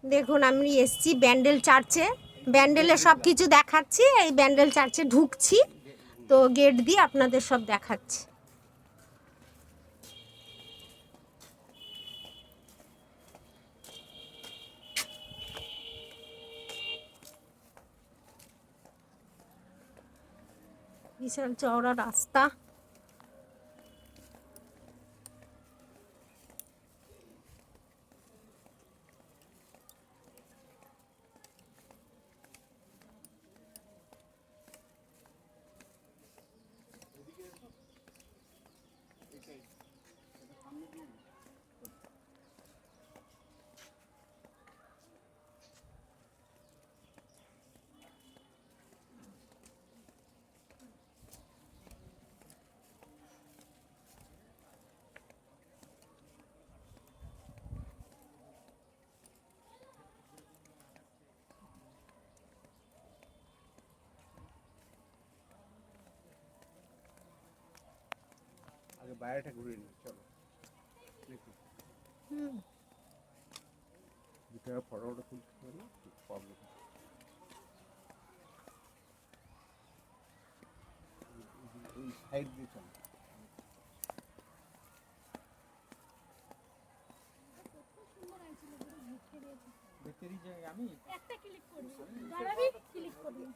দেখুন আমি এসছি ব্যান্ডেল চার্চে, ব্যান্ডেলে সব কিছু দেখাচ্ছি। এই ব্যান্ডেল চার্চে ঢুকছি, তো গেট দিয়ে আপনাদের সব দেখাচ্ছি। বিশাল চওড়া রাস্তা। আগে বাইরেটা ঘুরে নিই, চলো দেখি। ভিতরে ফটোটা তুলতে পারলে প্রবলেম। ওই সাইড দিয়ে চলো। আমি একটা ক্লিক করবি, দাঁড়াবি, ক্লিক করবি।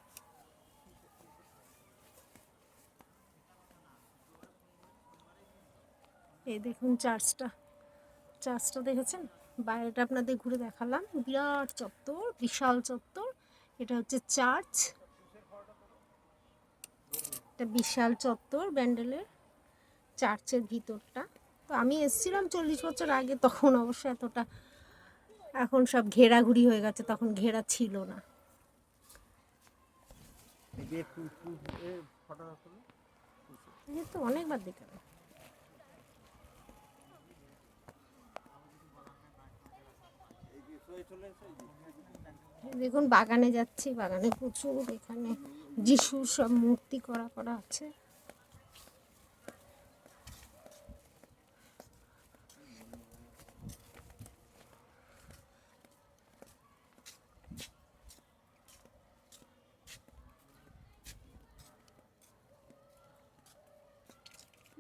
এই দেখুন চার্চটা, চার্চটা দেখেছেন? বাইরেটা আপনাদের ঘুরে দেখালাম। বিরাট চত্বর, বিশাল চত্বর। এটা হচ্ছে চার্চ, এটা বিশাল চত্বর ব্যান্ডেলের চার্চের ভিতরটা। তো আমি এসেছিলাম 40 বছর আগে, তখন অবশ্য এতটা, এখন সব ঘেরাঘুরি হয়ে গেছে, তখন ঘেরা ছিল না। এই তো অনেকবার দেখলাম। দেখুন বাগানে যাচ্ছি, বাগানে প্রচুর এখানে যিশুর সব মূর্তি করা করা আছে।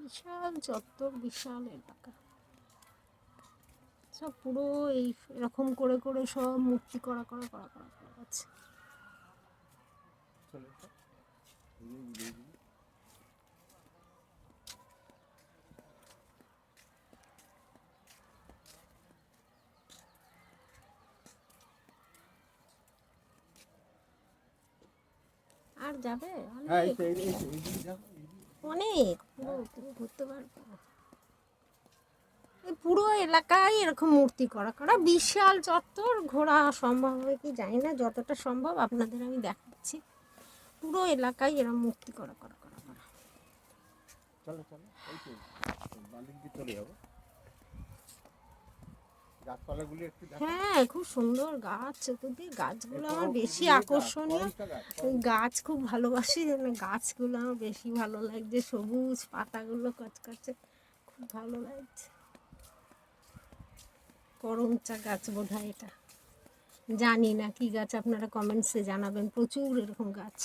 বিশাল চত্বর, বিশাল এলাকা, সব পুরো এই এরকম করে করে সব মূর্তি করা করা করা করা করা আছে। আর যাবে অনেক অনেক, পুরো পুরো ঘুরতে পারবো। এই পুরো এলাকায় এরকম মূর্তি করা করা, বিশাল চত্বর। ঘোরা সম্ভব হবে কি জানি না, যতটা সম্ভব আপনাদের আমি দেখাচ্ছি। পুরো এলাকায় এরকম মূর্তি করা করা করা করা। চলো চলো, এই তো বালির দিকে চলে যাবো। গাছপালাগুলি একটু দেখো। হ্যাঁ, খুব সুন্দর গাছ, চতুর্দিকে গাছগুলো আমার বেশি আকর্ষণীয়। গাছ খুব ভালোবাসি, জন্য গাছগুলো আমার বেশি ভালো লাগছে। সবুজ পাতাগুলো কচকচে, খুব ভালো লাগছে। করমচা গাছ বোধ হয় এটা, জানি না কি গাছ, আপনারা কমেন্টসে জানাবেন। প্রচুর এরকম গাছ।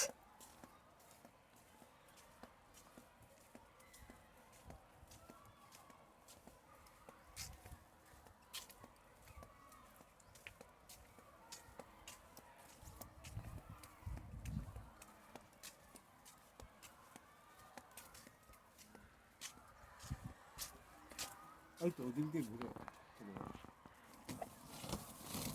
ওই তো ওদিক দিয়ে ঘুরে চলে যাবো।